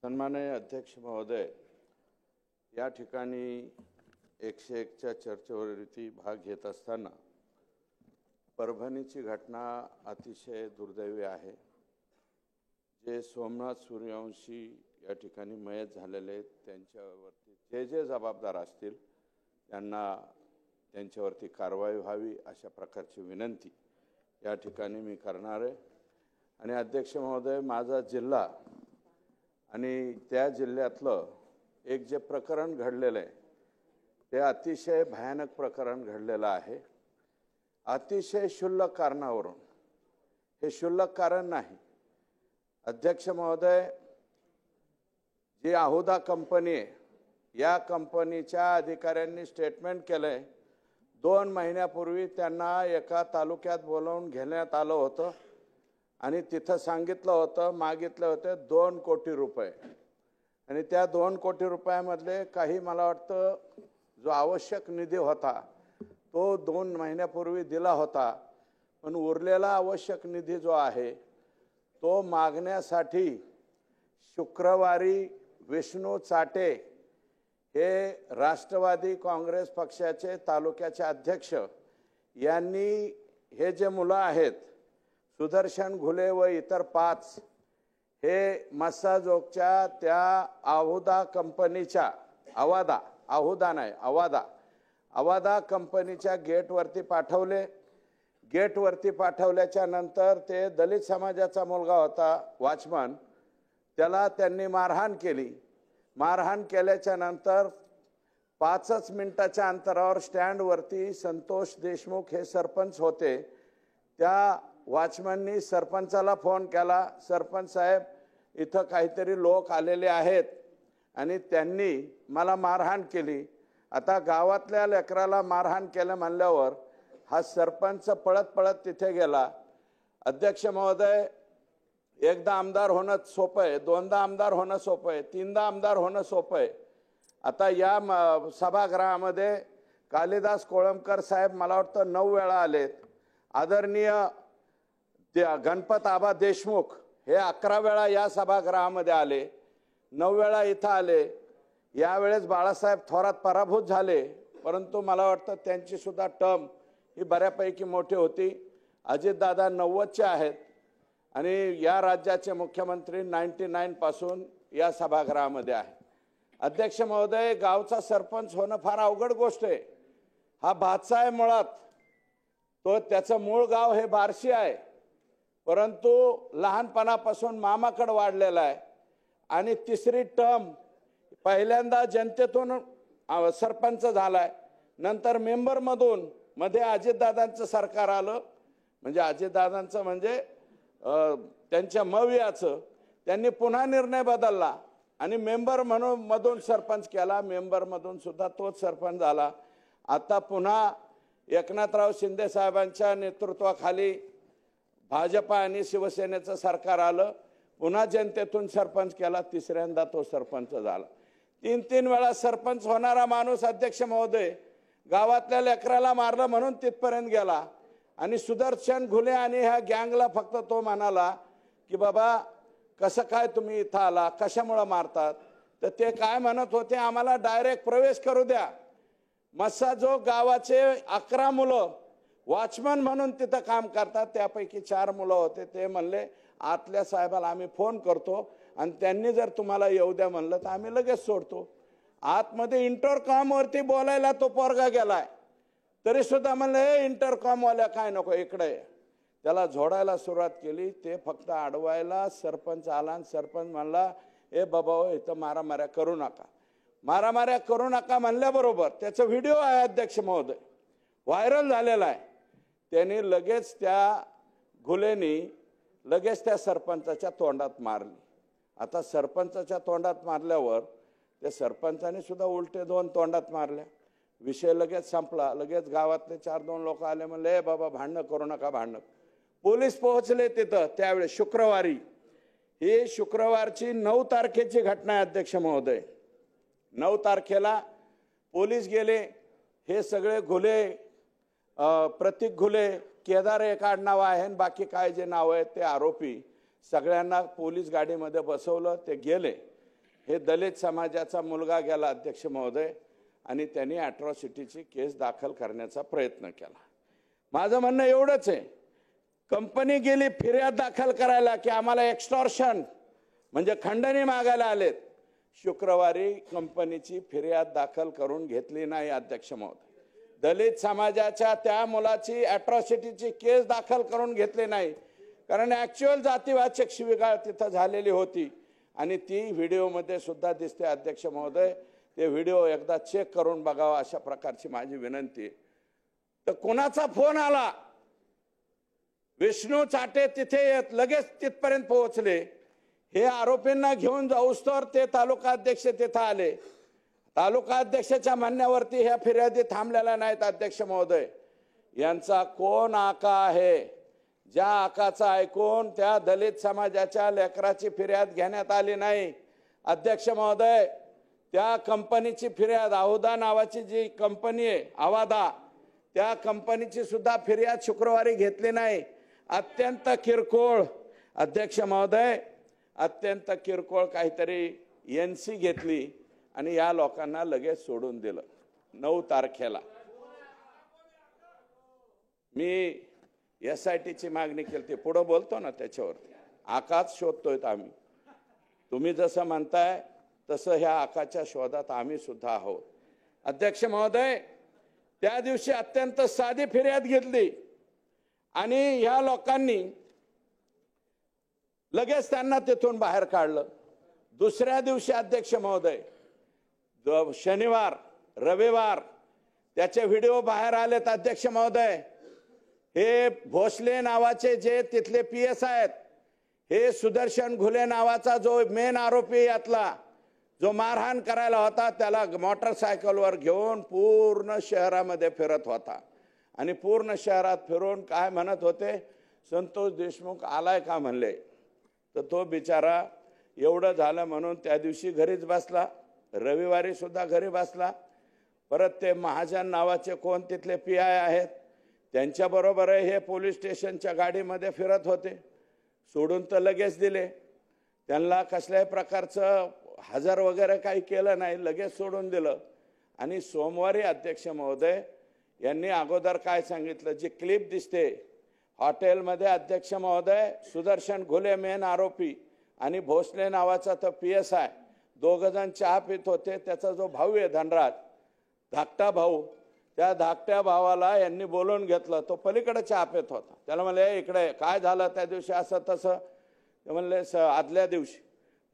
सन्माननीय अध्यक्ष महोदय, या ठिकाणी 101च्या चर्चेवरती भाग घेत असताना परभणीची घटना अतिशय दुर्दैवी आहे। जे सोमनाथ सूर्यवंशी या ठिकाणी मयत झालेले आहेत त्यांच्यावरती जे जबाबदार असतील त्यांच्यावरती कारवाई व्हावी अशा प्रकारची विनंती या ठिकाणी मी करणार आहे। आणि अध्यक्ष महोदय, माझा जिल्हा आणि त्या जिल्ह्यातलं एक जे प्रकरण घडलेलं आहे ते अतिशय भयानक प्रकरण घडलेलं आहे। अतिशय क्षुल्लक कारणावरून, हे क्षुल्लक कारण नाही अध्यक्ष महोदय, जी आहुदा कंपनी आहे या कंपनीच्या अधिकाऱ्यांनी स्टेटमेंट केलंय 2 महिन्यापूर्वी त्यांना एका तालुक्यात बोलावून घेण्यात आलं होतं आणि तिथं सांगितलं होतं, मागितले होते 2 कोटी रुपये आणि त्या 2 कोटी रुपयामधले काही मला वाटतं जो आवश्यक निधी होता तो 2 महिन्यापूर्वी दिला होता, पण उरलेला आवश्यक निधी जो आहे तो मागण्यासाठी शुक्रवारी विष्णू चाटे हे राष्ट्रवादी काँग्रेस पक्षाचे तालुक्याचे अध्यक्ष यांनी हे जे मुलं आहेत सुदर्शन घुले व इतर 5 हे मस्साजोगच्या त्या आहुदा कंपनीच्या आवादा कंपनीच्या गेटवरती पाठवले। गेटवरती पाठवल्याच्या नंतर ते दलित समाजाचा मुलगा होता वॉचमन, त्याला त्यांनी मारहाण केली। मारहाण केल्याच्या नंतर 5 मिनिटाच्या अंतरावर स्टँडवरती संतोष देशमुख हे सरपंच होते, त्या वॉचमननी सरपंचाला फोन केला, सरपंच साहेब इथं काहीतरी लोक आलेले आहेत आणि त्यांनी मला मारहाण केली। आता गावातल्या लेकराला मारहाण केलं म्हणल्यावर हा सरपंच पळत पळत तिथे गेला। अध्यक्ष महोदय, एकदा आमदार होणं सोपं आहे, 2दा आमदार होणं सोपं आहे, 3दा आमदार होणं सोपं आहे। आता या सभागृहामध्ये कालिदास कोळंबकर साहेब मला वाटतं 9 वेळा आलेत, आदरणीय गणपत आबा देशमुख हे 11 वेळा या सभागृहामध्ये आले, 9 वेळा इथं आले। यावेळेस बाळासाहेब थोरात पराभूत झाले, परंतु मला वाटतं त्यांची सुद्धा टर्म ही बऱ्यापैकी मोठी होती। अजितदादा 90चे आहेत आणि या राज्याचे मुख्यमंत्री 99 पासून या सभागृहामध्ये आहे। अध्यक्ष महोदय, गावचा सरपंच होणं फार अवघड गोष्ट आहे। हा भातसा आहे मुळात, तो त्याचं मूळ गाव हे बार्शी आहे, परंतु लहानपणापासून मामाकडे वाढलेला आहे आणि 3री टर्म पहिल्यांदा जनतेतून सरपंच झालाय, नंतर मेंबरमधून मध्ये अजितदादांचं सरकार आलं, म्हणजे अजितदादांचं म्हणजे त्यांच्या मवियाचं, त्यांनी पुन्हा निर्णय बदलला आणि मेंबर म्हणून मधून सरपंच केला, मेंबरमधून सुद्धा तोच सरपंच झाला। आता पुन्हा एकनाथराव शिंदे साहेबांच्या नेतृत्वाखाली भाजपा आणि शिवसेनेचं सरकार आलं, पुन्हा जनतेतून सरपंच केला, 3ऱ्यांदा तो सरपंच झाला। 3 वेळा सरपंच होणारा माणूस अध्यक्ष महोदय गावातल्या लेकराला मारलं म्हणून तिथपर्यंत गेला आणि सुदर्शन घुले आणि ह्या गँगला फक्त तो म्हणाला की बाबा कसं काय तुम्ही इथं आला, कशामुळे मारतात, तर ते काय म्हणत होते, आम्हाला डायरेक्ट प्रवेश करू द्या। मस्साजोग गावाचे 11 मुलं वॉचमन म्हणून तिथं काम करतात, त्यापैकी 4 मुलं होते, ते म्हणले आतल्या साहेबाला आम्ही फोन करतो आणि त्यांनी जर तुम्हाला येऊ द्या म्हणलं तर आम्ही लगेच सोडतो। आतमध्ये इंटरकॉमवरती बोलायला तो पोरगा गेलाय, तरी सुद्धा म्हणलं हे इंटरकॉमवाल्या काय नको इकडे, त्याला झोडायला सुरुवात केली। ते फक्त अडवायला सरपंच आला आणि सरपंच म्हणला ए बाबा इथं मारामाऱ्या करू नका, मारामाऱ्या करू नका म्हणल्याबरोबर त्याचा व्हिडिओ आहे अध्यक्ष महोदय, व्हायरल झालेला आहे। त्यांनी लगेच त्या घुलेनी लगेच त्या सरपंचाच्या तोंडात मारली। आता सरपंचाच्या तोंडात मारल्यावर त्या सरपंचाने सुद्धा उलटे 2 तोंडात मारल्या, विषय लगेच संपला। लगेच गावातले 4-2 लोक आले, म्हणले ए बाबा भांडणं करू नका, भांडणं। पोलीस पोहोचले तिथं त्यावेळेस शुक्रवारी, ही शुक्रवारची 9 तारखेची घटना आहे अध्यक्ष महोदय। 9 तारखेला पोलीस गेले, हे सगळे घुले, प्रतीक घुले, केदार एक आडनाव आहे, बाकी काय जे नाव आहेत ते आरोपी सगळ्यांना पोलीस गाडीमध्ये बसवलं, ते गेले हे दलित समाजाचा मुलगा गेला अध्यक्ष महोदय आणि त्यांनी अॅट्रॉसिटीची केस दाखल करण्याचा प्रयत्न केला। माझं म्हणणं एवढंच आहे, कंपनी गेली फिर्याद दाखल करायला की आम्हाला एक्स्टॉर्शन म्हणजे खंडणी मागायला आलेत। शुक्रवारी कंपनीची फिर्याद दाखल करून घेतली नाही अध्यक्ष महोदय। दलित समाजाच्या त्या मुलाची अॅट्रॉसिटीची केस दाखल करून घेतली नाही, कारण ॲक्च्युअल जातीवाचक शिवीगाळ तिथं झालेली होती आणि ती व्हिडिओमध्ये सुद्धा दिसते अध्यक्ष महोदय। ते व्हिडिओ एकदा चेक करून बघावा अशा प्रकारची माझी विनंती आहे। तर कोणाचा फोन आला, विष्णू चाटे तिथे लगेच तिथपर्यंत पोहोचले। हे आरोपींना घेऊन जाऊस्तोवर ते तालुका अध्यक्ष तिथे आले। तालुका अध्यक्षाच्या म्हणण्यावरती ह्या फिर्यादी थांबलेल्या नाहीत अध्यक्ष महोदय। यांचा कोण आका आहे, ज्या आकाचा ऐकून त्या दलित समाजाच्या लेकराची फिर्याद घेण्यात आली नाही अध्यक्ष महोदय। त्या कंपनीची फिर्याद, आहुदा नावाची जी कंपनी आहे आवादा, त्या कंपनीची सुद्धा फिर्याद शुक्रवारी घेतली नाही। अत्यंत किरकोळ अध्यक्ष महोदय, अत्यंत किरकोळ काहीतरी एनसी घेतली आणि या लोकांना लगेच सोडून दिलं। 9 तारखेला मी SITची मागणी केली, पुढे बोलतो ना त्याच्यावरती। आकाच शोधतोय आम्ही, तुम्ही जसं म्हणताय तसं ह्या आकाच्या शोधात आम्ही सुद्धा आहोत अध्यक्ष महोदय। त्या दिवशी अत्यंत साधी फिर्याद घेतली आणि ह्या लोकांनी लगेच त्यांना तिथून बाहेर काढलं। दुसऱ्या दिवशी अध्यक्ष महोदय, शनिवार रविवार त्याचे व्हिडिओ बाहेर आलेत अध्यक्ष महोदय। हे भोसले नावाचे जे तिथले PS आहेत, हे सुदर्शन घुले नावाचा जो मेन आरोपी यातला, जो मारहाण करायला होता, त्याला मोटरसायकलवर घेऊन पूर्ण शहरामध्ये फिरत होता आणि पूर्ण शहरात फिरून काय म्हणत होते, संतोष देशमुख आलाय का म्हणले। तर तो बिचारा एवढं झालं म्हणून त्या दिवशी घरीच बसला, रविवारी सुद्धा घरी बसला। परत ते महाजन नावाचे कोण तिथले PI आहेत, त्यांच्याबरोबर हे पोलीस स्टेशनच्या गाडीमध्ये फिरत होते। सोडून तर लगेच दिले, त्यांना कसल्याही प्रकारचं हजर वगैरे काही केलं नाही, लगेच सोडून दिलं। आणि सोमवारी अध्यक्ष महोदय यांनी अगोदर काय सांगितलं, जी क्लिप दिसते हॉटेलमध्ये अध्यक्ष महोदय, सुदर्शन घुले मेन आरोपी आणि भोसले नावाचा तो PSI, दोघं जण चहा पित होते। त्याचा जो भाऊ आहे धनराज, धाकटा भाऊ, त्या धाकट्या भावाला यांनी बोलवून घेतलं। तो पलीकडे चहा पित होता। त्याला म्हणले, इकडे काय झालं त्या दिवशी असं तसं। ते म्हणले आदल्या दिवशी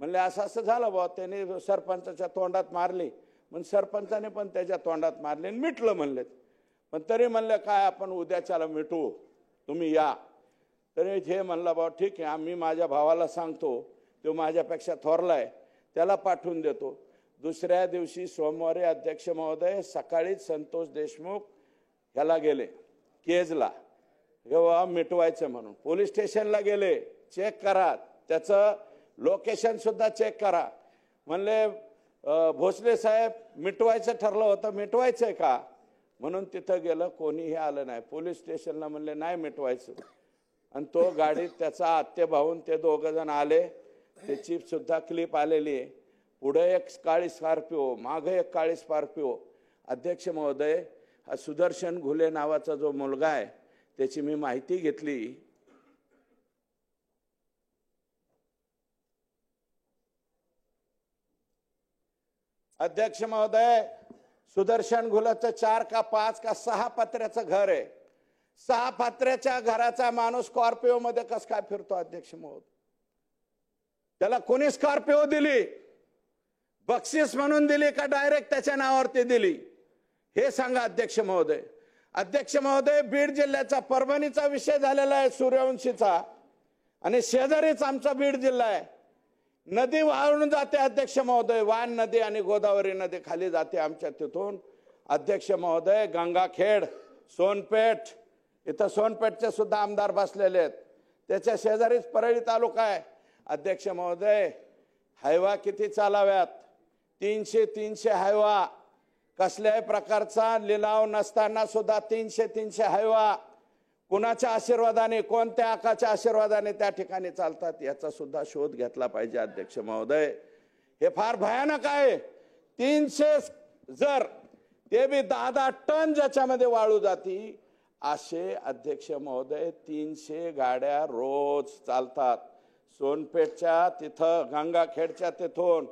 म्हणले असं असं झालं बुवा, त्यांनी सरपंचाच्या तोंडात मारली, मग सरपंचाने पण त्याच्या तोंडात मारली आणि मिटलं म्हणले। पण तरी म्हणले काय आपण उद्याच्याला मिटवू, तुम्ही या। तरी हे म्हणलं बाबा ठीक आहे, आम्ही माझ्या भावाला सांगतो, तो माझ्यापेक्षा थोरलाय, त्याला पाठवून देतो। दुसऱ्या दिवशी सोमवारी अध्यक्ष महोदय सकाळीच संतोष देशमुख ह्याला गेले केजला, जेव्हा मिटवायचं म्हणून पोलीस स्टेशनला गेले। चेक करा, त्याचं लोकेशन सुद्धा चेक करा। म्हणले भोसले साहेब मिटवायचं ठरलं होतं, मिटवायचंय का म्हणून तिथं गेलं, कोणीही आलं नाही। पोलीस स्टेशनला म्हणले नाही मिटवायचं, आणि तो गाडीत त्याचा आत्या भाऊन ते दोघं जण आले। त्याची सुद्धा क्लिप आलेली आहे। पुढे एक काळी स्कॉर्पिओ, मागे एक काळी स्कॉर्पिओ। अध्यक्ष महोदय, हा सुदर्शन घुले नावाचा जो मुलगा आहे त्याची मी माहिती घेतली। अध्यक्ष महोदय, सुदर्शन घुलेचं 4 का 5 का 6 पत्र्याचं घर आहे। 6 पत्र्याच्या घराचा माणूस स्कॉर्पिओ मध्ये कस काय फिरतो अध्यक्ष महोदय? त्याला कोणी स्कॉर्पिओ दिली, बक्षीस म्हणून दिली का डायरेक्ट त्याच्या नावावरती दिली, हे सांगा अध्यक्ष महोदय। अध्यक्ष महोदय, बीड जिल्ह्याचा परभणीचा विषय झालेला आहे सूर्यवंशीचा, आणि शेजारीच आमचा बीड जिल्हा आहे। नदी वाहून जाते अध्यक्ष महोदय, वान नदी आणि गोदावरी नदी खाली जाते आमच्या तिथून अध्यक्ष महोदय। गंगाखेड, सोनपेठ, इथं सोनपेठचे सुद्धा आमदार बसलेले आहेत, त्याच्या शेजारीच परळी तालुका आहे अध्यक्ष महोदय। हायवा किती चालाव्यात, 300 हायवा, कसल्याही प्रकारचा लिलाव नसताना सुद्धा 300 हायवा कुणाच्या आशीर्वादाने, कोणत्या आकाच्या आशीर्वादाने त्या ठिकाणी चालतात, याचा सुद्धा शोध घेतला पाहिजे अध्यक्ष महोदय। हे फार भयानक आहे. 300 जर ते बी 10-10 टन ज्याच्यामध्ये वाळू जाती असे अध्यक्ष महोदय 300 गाड्या रोज चालतात. सोनपेठच्या तिथं गंगाखेडच्या तिथून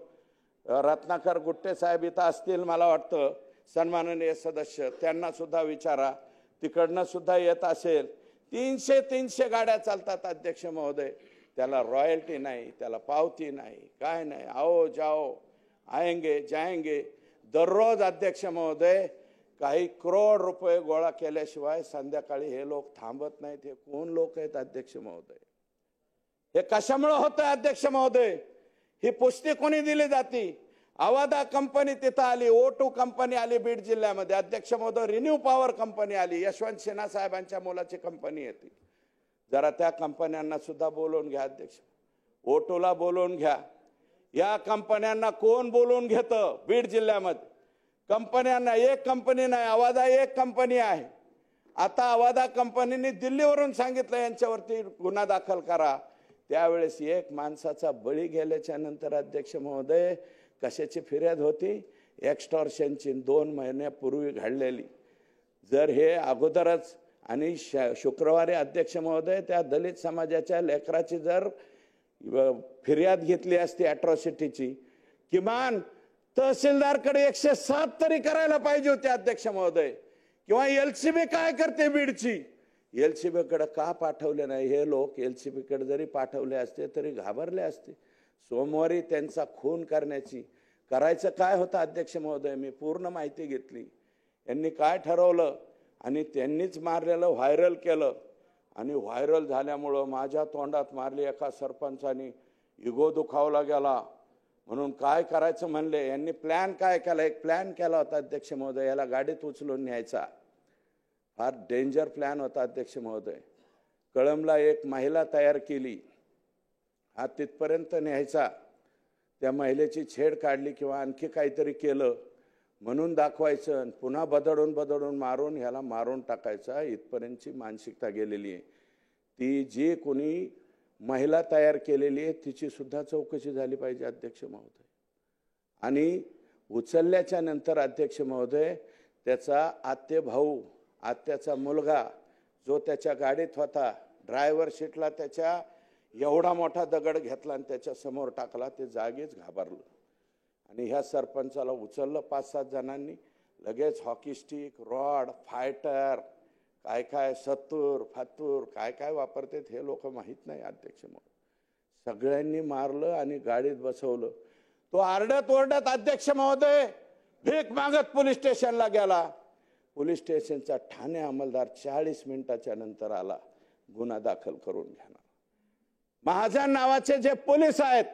रत्नाकर गुट्टे साहेब इथं असतील मला वाटतं, सन्माननीय सदस्य, त्यांना सुद्धा विचारा, तिकडनं सुद्धा येत असेल. 300 गाड्या चालतात अध्यक्ष महोदय. त्याला रॉयल्टी नाही, त्याला पावती नाही, काय नाही. आओ जाओ आएंगे जाएंगे. दररोज अध्यक्ष महोदय काही करोड रुपये गोळा केल्याशिवाय संध्याकाळी हे लोक थांबत नाहीत. हे कोण लोक आहेत अध्यक्ष महोदय? हे कशामुळे होतं अध्यक्ष महोदय? ही पुष्टी कोणी दिली जाती? अवादा कंपनी तिथं आली, O2 कंपनी आली बीड जिल्ह्यामध्ये अध्यक्ष महोदय, रिन्यू पॉवर कंपनी आली, यशवंत सिन्हा साहेबांच्या मुलाची कंपनी येते. जरा त्या कंपन्यांना सुद्धा बोलवून घ्या अध्यक्ष. O2ला बोलवून घ्या. या कंपन्यांना कोण बोलवून घेतं बीड जिल्ह्यामध्ये? कंपन्यांना एक कंपनी नाही, अवादा एक कंपनी आहे. आता अवादा कंपनीने दिल्लीवरून सांगितलं यांच्यावरती गुन्हा दाखल करा. त्यावेळेस एक माणसाचा बळी गेल्याच्या नंतर अध्यक्ष महोदय कशाची फिर्याद होती? एक्स्टॉर्शनची 2 महिन्यापूर्वी घडलेली. जर हे अगोदरच आणि शुक्रवारी अध्यक्छ महोदय त्या दलित समाजाच्या लेकराची जर फिर्याद घेतली असती अट्रॉसिटीची, किमान तहसीलदारकडे 107 तरी करायला पाहिजे होते अध्यक्ष महोदय. किंवा LCB काय करते बीडची? LCB कडे का पाठवले नाही? हे लोक LCB कडे जरी पाठवले असते तरी घाबरले असते. सोमवारी त्यांचा खून करायचं काय होतं अध्यक्ष महोदय? मी पूर्ण माहिती घेतली. यांनी काय ठरवलं आणि त्यांनीच मारलेलं व्हायरल केलं. आणि व्हायरल झाल्यामुळं माझ्या तोंडात मारली एका सरपंचानी, इगो दुखावला गेला. म्हणून काय करायचं म्हणले. यांनी प्लॅन काय केला? एक प्लॅन केला होता अध्यक्ष महोदय, याला गाडीत उचलून न्यायचा. फार डेंजर प्लॅन होता अध्यक्ष महोदय. कळंबला एक महिला तयार केली, हा तिथपर्यंत न्यायचा. त्या महिलेची छेड काढली किंवा आणखी काहीतरी केलं म्हणून दाखवायचं, पुन्हा बदडून मारून ह्याला मारून टाकायचा. इथपर्यंतची मानसिकता गेलेली आहे. ती जी कोणी महिला तयार केलेली आहे तिची सुद्धा चौकशी झाली पाहिजे अध्यक्ष महोदय. आणि उचलल्याच्या नंतर अध्यक्ष महोदय त्याचा आत्याचा मुलगा जो त्याच्या गाडीत होता, ड्रायव्हर सीटला त्याच्या एवढा मोठा दगड घेतला आणि त्याच्या समोर टाकला. ते जागीच घाबरलं. आणि ह्या सरपंचाला उचललं 5-7 जणांनी. लगेच हॉकी स्टिक, रॉड, फायटर, काय सत्तूर फातूर काय वापरतात हे लोक माहीत नाही अध्यक्ष महोदय. सगळ्यांनी मारलं आणि गाडीत बसवलं. तो आरडत ओरडत अध्यक्ष महोदय भीक मागत पोलीस स्टेशनला गेला. पोलीस स्टेशनचा ठाणे अंमलदार 40 मिनिटाच्या नंतर आला गुन्हा दाखल करून घेणार. महाजन नावाचे जे पोलीस आहेत,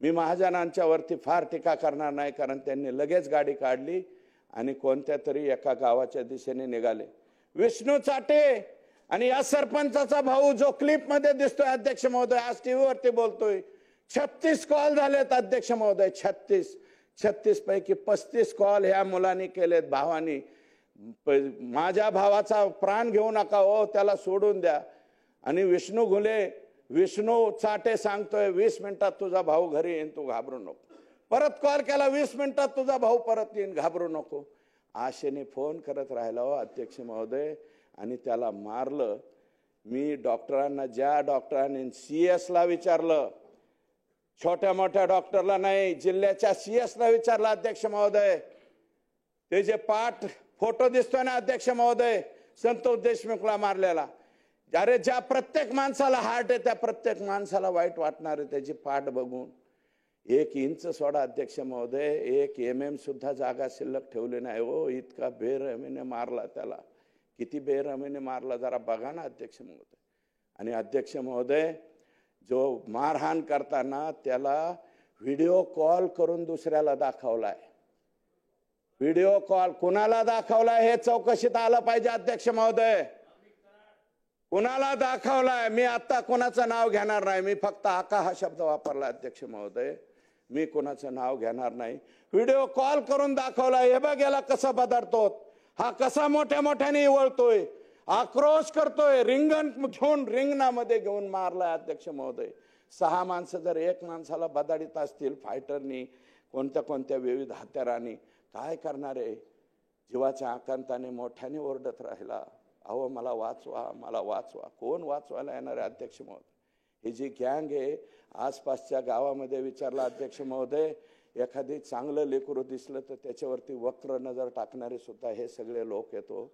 मी महाजनांच्या वरती फार टीका करणार नाही, कारण त्यांनी लगेच गाडी काढली आणि कोणत्या तरी एका गावाच्या दिशेने निघाले. विष्णू चाटे आणि या सरपंचाचा भाऊ जो क्लिप मध्ये दिसतोय अध्यक्ष महोदय, आज टीव्हीवरती बोलतोय, 36 कॉल झालेत अध्यक्ष महोदय. 36 पैकी 35 कॉल ह्या मुलांनी केलेत, भावानी. माझ्या भावाचा प्राण घेऊ नका हो, त्याला सोडून द्या. आणि विष्णू चाटे सांगतोय 20 मिनिटात तुझा भाऊ घरी येईन, तू घाबरू नको. परत कॉल केला, 20 मिनिटात तुझा भाऊ परत येईन, घाबरू नको. आशेने फोन करत राहिला हो अध्यक्ष महोदय आणि त्याला मारलं. मी डॉक्टरांना, ज्या डॉक्टरांनी CS ला विचारलं, छोट्या मोठ्या डॉक्टरला नाही, जिल्ह्याच्या CS ला विचारलं अध्यक्ष महोदय. ते जे पाठ फोटो दिसतोय ना अध्यक्ष महोदय संतोष देशमुखला मारलेला, अरे ज्या प्रत्येक माणसाला हार्ट आहे त्या प्रत्येक माणसाला वाईट वाटणार आहे त्याची पाठ बघून. 1 इंच सोडा अध्यक्ष महोदय, 1 mm सुद्धा जागा शिल्लक ठेवली नाही हो. इतका बेरहमीने मारला त्याला. किती बेरहमीने मारला जरा बघा ना अध्यक्ष महोदय. आणि अध्यक्ष महोदय जो मारहाण करताना त्याला व्हिडिओ कॉल करून दुसऱ्याला दाखवलाय. व्हिडिओ कॉल कुणाला दाखवलाय हे चौकशीत आलं पाहिजे अध्यक्ष महोदय. कुणाला दाखवलाय? मी आता कोणाचं नाव घेणार नाही, मी फक्त आका हा शब्द वापरला अध्यक्ष महोदय. मी कोणाचं नाव घेणार नाही. व्हिडिओ कॉल करून दाखवलाय. हे बघ याला कसं बदलतो, हा कसा मोठ्याने वळतोय, आक्रोश करतोय, रिंगण घेऊन रिंगणामध्ये घेऊन मारलाय अध्यक्ष महोदय. 6 माणसं जर एक माणसाला बदाडीत असतील फायटरनी, कोणत्या कोणत्या विविध हत्यारांनी, काय करणार आहे? जीवाच्या आकांताने मोठ्याने ओरडत राहिला, अहो मला वाचवा, मला वाचवा. कोण वाचवायला येणार आहे अध्यक्ष महोदय? ही जी गँग आहे, आसपासच्या गावामध्ये विचारला अध्यक्ष महोदय, एखादी चांगलं लेकरू दिसलं तर त्याच्यावरती वक्र नजर टाकणारे सुद्धा हे सगळे लोक येतो.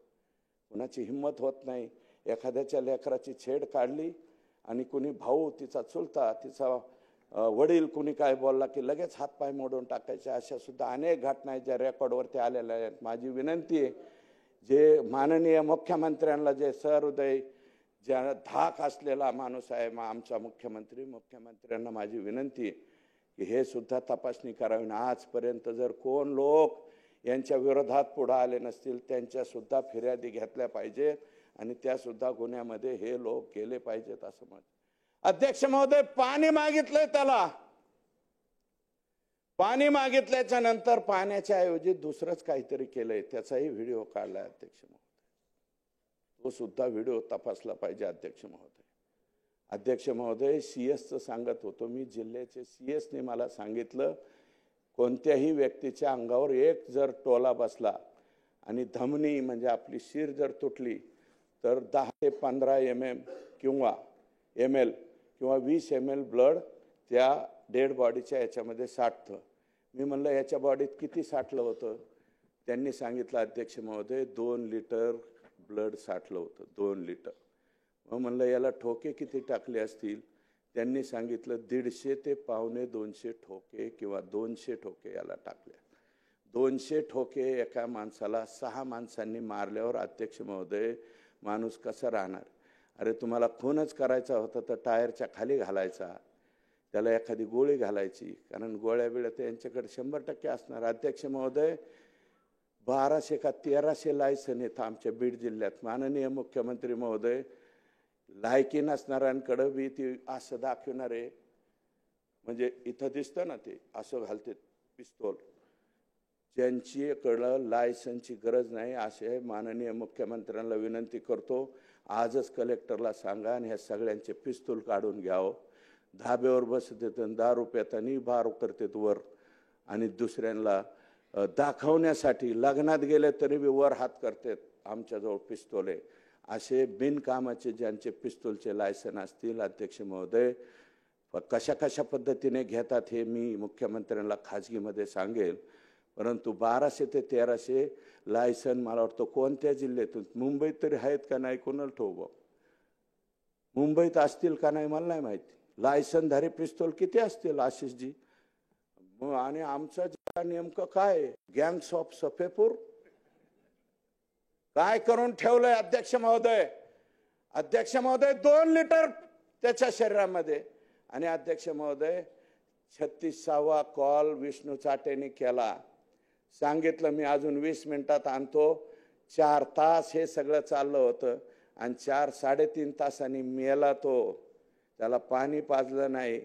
कुणाची हिंमत होत नाही. एखाद्याच्या लेकराची छेड काढली आणि कुणी भाऊ, तिचा चुलता, तिचा वडील कुणी काय बोलला की लगेच हातपाय मोडून टाकायचे. अशा सुद्धा अनेक घटना आहेत ज्या रेकॉर्डवरती आलेल्या आहेत. माझी विनंती आहे, जे माननीय मुख्यमंत्र्यांना, जे सहृदय, ज्या धाक असलेला माणूस आहे आमचा मुख्यमंत्र्यांना माझी विनंती आहे की हे सुद्धा तपासणी करावी. आजपर्यंत जर कोण लोक यांच्या विरोधात पुढे आले नसतील त्यांच्या सुद्धा फिर्यादी घेतल्या पाहिजेत आणि त्या सुद्धा गुन्ह्यामध्ये हे लोक गेले पाहिजेत असं मत. अध्यक्ष महोदय, पाणी मागितलंय त्याला, पाणी मागितल्याच्या नंतर पाण्याच्या ऐवजी दुसरंच काहीतरी केलंय, त्याचाही व्हिडिओ काढलाय अध्यक्ष महोदय. तो सुद्धा व्हिडिओ तपासला पाहिजे अध्यक्ष महोदय. अध्यक्ष महोदय, सीएसचं सांगत होतो मी, जिल्ह्याचे सीएसने मला सांगितलं, कोणत्याही व्यक्तीच्या अंगावर एक जर टोला बसला आणि धमनी म्हणजे आपली शिर जर तुटली तर 10 ते 15 ml किंवा 20 ml ब्लड त्या डेड बॉडीच्या याच्यामध्ये साठतं. मी म्हणलं याच्या बॉडीत किती साठलं होतं? त्यांनी सांगितलं अध्यक्ष महोदय 2 लिटर ब्लड साठलं होतं, 2 लिटर. मग म्हणलं याला ठोके किती टाकले असतील? त्यांनी सांगितलं 150 ते 125 ठोके किंवा 200 ठोके याला टाकले. 200 ठोके एका माणसाला 6 माणसांनी मारल्यावर अध्यक्ष महोदय माणूस कसा राहणार? अरे तुम्हाला खूनच करायचा होता तर टायरच्या खाली घालायचा, त्याला एखादी गोळी घालायची, कारण गोळ्या बिळ्या तर यांच्याकडे 100% असणार. अध्यक्ष महोदय, 1200 का 1300 लायसन आहेत आमच्या बीड जिल्ह्यात. माननीय मुख्यमंत्री महोदय, लायकी नसणाऱ्यांकडे बी ती असं दाखवणारे, म्हणजे इथं दिसतं ना ते असं घालते पिस्तूल, ज्यांच्याकडं लायसनची गरज नाही असे माननीय मुख्यमंत्र्यांना विनंती करतो, आजच कलेक्टरला सांगा आणि ह्या सगळ्यांचे पिस्तूल काढून घ्यावं. धाब्यावर बसतात आणि दारू पितानी बार करतात वर आणि दुसऱ्यांना दाखवण्यासाठी लग्नात गेले तरी बी वर हात करतात, आमच्याजवळ पिस्तूल आहे. असे बिनकामाचे ज्यांचे पिस्तूलचे लायसन असतील अध्यक्ष महोदय, कशा कशा पद्धतीने घेतात हे मी मुख्यमंत्र्यांना खाजगीमध्ये सांगेल. परंतु 1200 ते 1300 लायसन मला वाटतं कोणत्या जिल्ह्यातून, मुंबईत तरी आहेत का नाही कोणाला ठोक, मुंबईत असतील का नाही मला नाही माहिती. लायसनधारी पिस्तूल किती असतील आशिषजी? आणि आमचं नेमकं काय, गँग्स ऑफ सफेपूर काय करून ठेवलंय अध्यक्ष महोदय? अध्यक्ष महोदय 2 लिटर त्याच्या शरीरामध्ये. आणि अध्यक्ष महोदय 36वा कॉल विष्णू चाटेने केला, सांगितलं मी अजून 20 मिनिटात आणतो. 4 तास हे सगळं चाललं होतं आणि 4-3.5 तासांनी मेला तो. त्याला पाणी पाजलं नाही,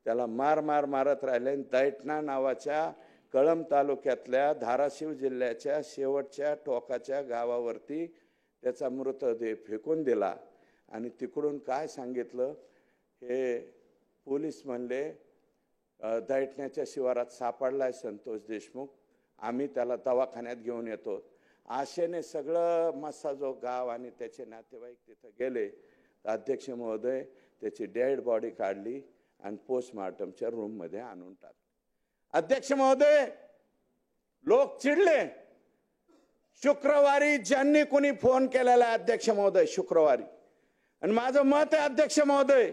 त्याला मारत राहिले. दैठणा नावाच्या कळंब तालुक्यातल्या धाराशिव जिल्ह्याच्या शेवटच्या टोकाच्या गावावरती त्याचा मृतदेह फेकून दिला. आणि तिकडून काय सांगितलं, हे पोलीस म्हणले दैठण्याच्या शिवारात सापडलाय संतोष देशमुख, आम्ही त्याला दवाखान्यात घेऊन येतो. आशेने सगळं मस्साजो गाव आणि त्याचे नातेवाईक तिथं गेले. अध्यक्ष महोदय त्याची डेड बॉडी काढली आणि पोस्टमार्टमच्या रूममध्ये आणून टाकली. अध्यक्ष महोदय, लोक चिडले. शुक्रवारी ज्यांनी कोणी फोन केलेला अध्यक्ष महोदय शुक्रवारी, आणि माझं मत आहे अध्यक्ष महोदय,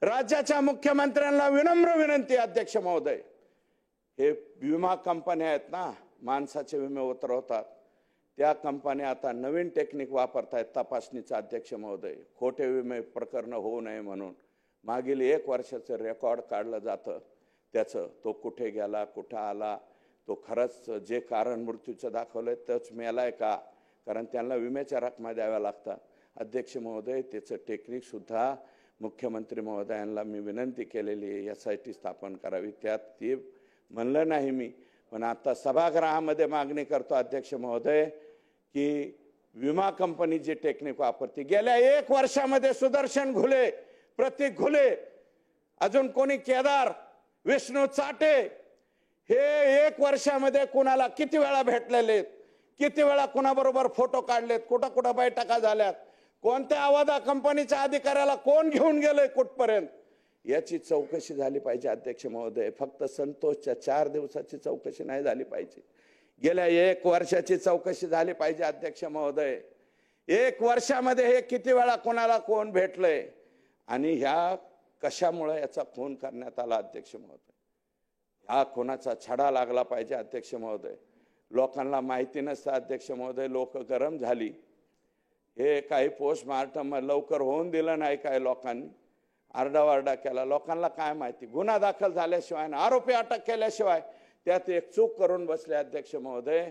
राज्याच्या मुख्यमंत्र्यांना विनम्र विनंती अध्यक्ष महोदय, हे विमा कंपन्या आहेत ना, माणसाचे विमे उतरवतात, त्या कंपन्या आता नवीन टेक्निक वापरतायत तपासणीचा अध्यक्ष महोदय, खोटे विमे प्रकरण होऊ नये म्हणून. मागील 1 वर्षाचं रेकॉर्ड काढलं जातं त्याचं, तो कुठे गेला, कुठं आला, तो खरंच जे कारण मृत्यूचं दाखवलंय तोच मेलाय का, कारण त्यांना विम्याच्या रकमा द्याव्या लागतात. अध्यक्ष महोदय, त्याचं टेक्निक सुद्धा मुख्यमंत्री महोदयांना मी विनंती केलेली आहे, यासाठी स्थापन करावी. त्यात ते म्हणलं नाही मी, पण आता सभागृहामध्ये मागणी करतो अध्यक्ष महोदय की विमा कंपनी जी टेक्निक वापरते, गेल्या 1 वर्षामध्ये सुदर्शन घुले, प्रतीक घुले अजून कोणी केदार, विष्णू चाटे हे 1 वर्षामध्ये कुणाला किती वेळा भेटलेले, किती वेळा कुणाबरोबर फोटो काढलेत, कुठं कुठं बैठका झाल्यात, कोणत्या आवादा कंपनीच्या अधिकाऱ्याला कोण घेऊन गेलंय कुठपर्यंत, याची चौकशी झाली पाहिजे अध्यक्ष महोदय. फक्त संतोषच्या 4 दिवसाची चौकशी नाही झाली पाहिजे, गेल्या 1 वर्षाची चौकशी झाली पाहिजे अध्यक्ष महोदय. 1 वर्षामध्ये हे किती वेळा कोणाला कोण भेटलंय आणि ह्या कशामुळे याचा खून करण्यात आला अध्यक्ष महोदय. ह्या खुनाचा छडा लागला पाहिजे अध्यक्ष महोदय. लोकांना माहिती नसतं अध्यक्ष महोदय, लोक गरम झाली. हे काही पोस्टमार्टम लवकर होऊन दिलं नाही, काही लोकांनी आरडावारडा केला. लोकांना काय माहिती, गुन्हा दाखल झाल्याशिवाय आरोपी अटक केल्याशिवाय त्यात एक चूक करून बसले अध्यक्ष महोदय.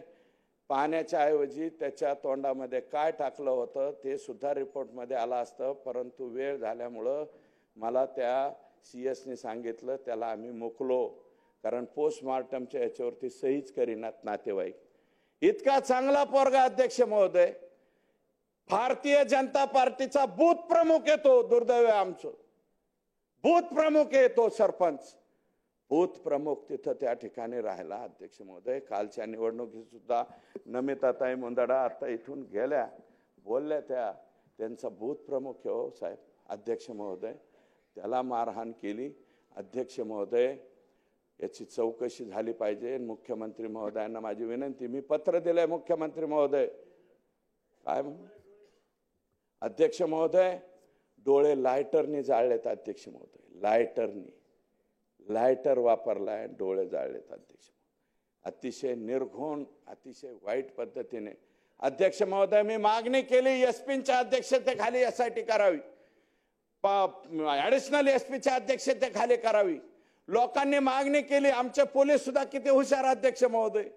पाण्याच्या ऐवजी त्याच्या तोंडामध्ये काय टाकलं होतं ते सुद्धा रिपोर्टमध्ये आलं असतं, परंतु वेळ झाल्यामुळं मला त्या CS ने सांगितलं, त्याला आम्ही मोकलो, कारण पोस्टमार्टमच्या याच्यावरती सहीच करीनात नातेवाईक. इतका चांगला पोरगा अध्यक्ष महोदय, भारतीय जनता पार्टीचा बूथ प्रमुख येतो, दुर्दैव आहे आमचं, बूथ प्रमुख येतो, सरपंच बूथ प्रमुख तिथं त्या ठिकाणी राहिला अध्यक्ष महोदय. कालच्या निवडणुकीत सुद्धा नमिताताई मुंदडा आता इथून गेल्या, बोलल्या त्यांचा बूथ प्रमुख हो साहेब अध्यक्ष महोदय, त्याला मारहाण केली. अध्यक्ष महोदय, याची चौकशी झाली पाहिजे. मुख्यमंत्री महोदयांना माझी विनंती, मी पत्र दिलंय मुख्यमंत्री महोदय. काय अध्यक्ष महोदय, डोळे लायटरनी जाळलेत अध्यक्ष महोदय, लायटर वापरलाय, डोळे जाळलेत अध्यक्ष. अतिशय निर्घृण, अतिशय वाईट पद्धतीने अध्यक्ष महोदय मी मागणी केली, SP-च्या अध्यक्षतेखाली SIT करावी, ऍडिशनल SP-च्या अध्यक्षतेखाली करावी. लोकांनी मागणी केली, आमचे पोलीस सुद्धा किती हुशार अध्यक्ष महोदय,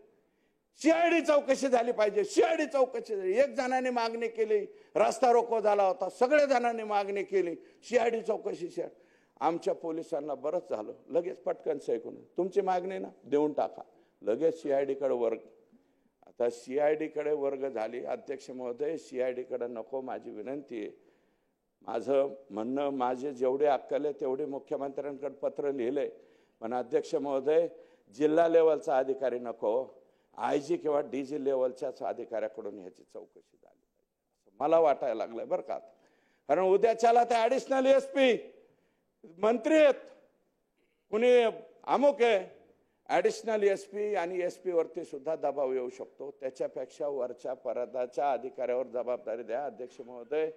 CID चौकशी झाली पाहिजे, CID चौकशी झाली. 1 जणांनी मागणी केली, रस्ता रोको झाला होता, सगळे जणांनी मागणी केली CID चौकशी. आमच्या पोलिसांना बरंच झालं, लगेच पटकन सैकून तुमची मागणी ना देऊन टाका, लगेच CID कडे वर्ग. आता CID कडे वर्ग झाली अध्यक्ष महोदय, CID कडे नको, माझी विनंती आहे. माझं म्हणणं, माझे जेवढे अक्कल आहे तेवढे मुख्यमंत्र्यांकडे पत्र लिहिलंय, पण अध्यक्ष महोदय जिल्हा लेवलचा अधिकारी नको, IG किंवा DG लेवलच्याच अधिकाऱ्याकडून ह्याची चौकशी झाली पाहिजे मला वाटायला लागलंय बरं का. कारण उद्याच्याला ते ऍडिशनल SP मंत्री आहेत, कुणी अमुक आहे, ऍडिशनल SP आणि SP वरती सुद्धा दबाव येऊ शकतो. त्याच्यापेक्षा वरच्या पदाच्या अधिकाऱ्यावर जबाबदारी द्या अध्यक्ष महोदय.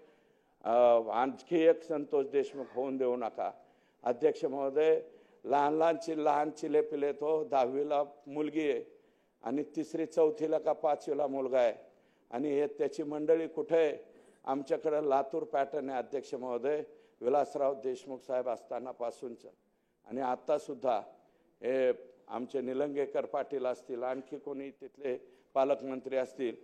आणखी एक संतोष देशमुख होऊन देऊ नका अध्यक्ष महोदय. लहान चिले तो 10वीला मुलगी आहे आणि 3री 4थीला का 5वीला मुलगा आहे, आणि हे त्याची मंडळी कुठे आहे. आमच्याकडे लातूर पॅटर्न आहे अध्यक्ष महोदय, विलासराव देशमुख साहेब असताना पासूनच, आणि आता सुद्धा हे आमचे निलंगेकर पाटील असतील, आणखी कोणी तिथले पालकमंत्री असतील,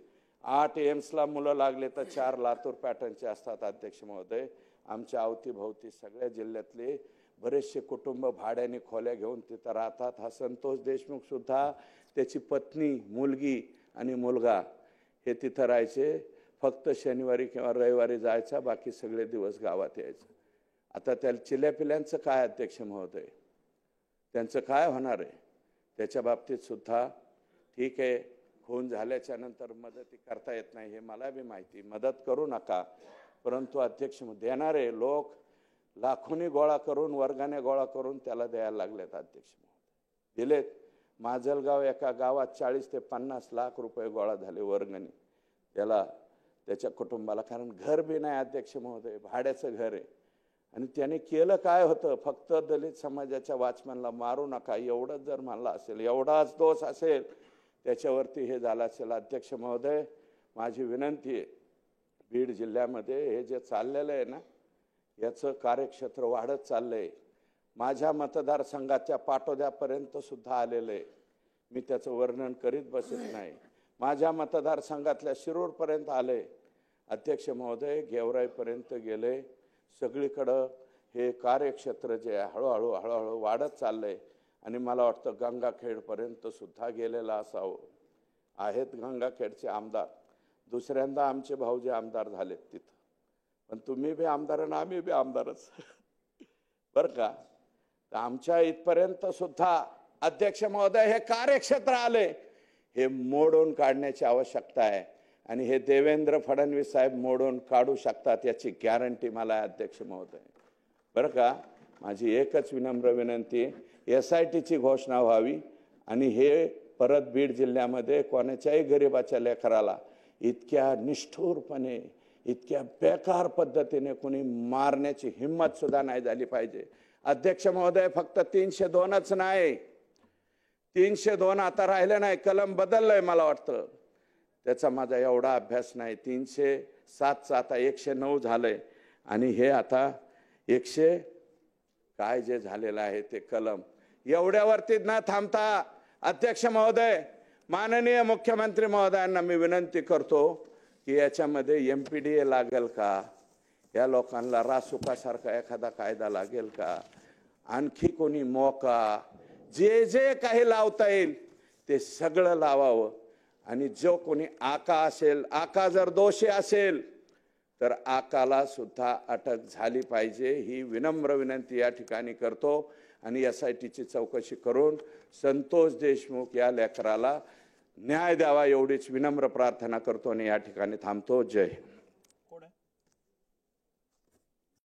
8 एम्सला मुलं लागले तर 4 लातूर पॅटर्नचे असतात अध्यक्ष महोदय. आमच्या अवतीभोवती सगळ्या जिल्ह्यातले बरेचसे कुटुंब भाड्याने खोल्या घेऊन तिथं राहतात. हा संतोष देशमुख सुद्धा, त्याची पत्नी, मुलगी आणि मुलगा हे तिथं राहायचे. फक्त शनिवारी किंवा रविवारी जायचा, बाकी सगळे दिवस गावात यायचं. आता त्या चिल्यापिल्यांचं काय अध्यक्ष महोदय, त्यांचं काय होणार आहे त्याच्या बाबतीत सुद्धा ठीक आहे. खून झाल्याच्या नंतर मदती करता येत नाही हे मला बी माहिती, मदत करू नका, परंतु अध्यक्ष देणारे लोक लाखोनी गोळा करून, वर्गाने गोळा करून त्याला द्यायला लागलेत अध्यक्ष महोदय. दिलेत. माजलगाव एका गावात 40 ते 50 लाख रुपये गोळा झाले वर्गणी त्याला, त्याच्या कुटुंबाला, कारण घर बी नाही अध्यक्ष महोदय, भाड्याचं घर आहे. आणि त्याने केलं काय होतं, फक्त दलित समाजाच्या वॉचमॅनला मारू नका एवढंच जर म्हणलं असेल, एवढाच दोष असेल, त्याच्यावरती हे झालं असेल. अध्यक्ष महोदय माझी विनंती आहे, बीड जिल्ह्यामध्ये हे जे चाललेलं आहे ना, याचं कार्यक्षेत्र वाढत चाललंय. माझ्या मतदारसंघाच्या पाटोद्यापर्यंत सुद्धा आलेलं आहे, मी त्याचं वर्णन करीत बसत नाही. माझ्या मतदारसंघातल्या शिरूरपर्यंत आले अध्यक्ष महोदय, गेवराईपर्यंत गेले. सगळीकडं हे कार्यक्षेत्र जे हळूहळू वाढत चाललंय, आणि मला वाटतं गंगाखेडपर्यंत सुद्धा गेलेला असावं. आहेत गंगाखेडचे आमदार, दुसऱ्यांदा आमचे भाऊजे आमदार झालेत तिथं, पण तुम्ही बी आमदार आणि आम्ही बी आमदारच बरं का. तर आमच्या इथपर्यंत सुद्धा अध्यक्ष महोदय हे कार्यक्षेत्र आले, हे मोडून काढण्याची आवश्यकता आहे आणि हे देवेंद्र फडणवीस साहेब मोडून काढू शकतात याची गॅरंटी मला आहे अध्यक्ष महोदय. बरं का, माझी एकच विनम्र विनंती, SITची घोषणा व्हावी आणि हे परत बीड जिल्ह्यामध्ये कोणाच्याही गरिबाच्या लेकराला इतक्या निष्ठुरपणे, इतक्या बेकार पद्धतीने कोणी मारण्याची हिंमत सुद्धा नाही झाली पाहिजे. अध्यक्ष महोदय, फक्त 302च नाही, 302 आता राहिले नाही, कलम बदललंय मला वाटतं, त्याचा माझा एवढा अभ्यास नाही. 307चं आता 109 झालंय आणि हे आता 100 काय जे झालेलं आहे ते कलम, एवढ्यावरती न थांबता अध्यक्ष महोदय, माननीय मुख्यमंत्री महोदयांना मी विनंती करतो की याच्यामध्ये MPDA लागेल का, या लोकांना रासुकासारखा एखादा कायदा लागेल का, आणखी कोणी मोका, जे जे काही लावता येईल ते सगळं लावावं आणि जो कोणी आका असेल, आका जर दोषी असेल तर आकाला सुद्धा अटक झाली पाहिजे, ही विनम्र विनंती या ठिकाणी करतो. आणि SITची चौकशी करून संतोष देशमुख या लेकराला न्याय द्यावा एवढीच विनम्र प्रार्थना करतो आणि या ठिकाणी थांबतो. जय हिंद.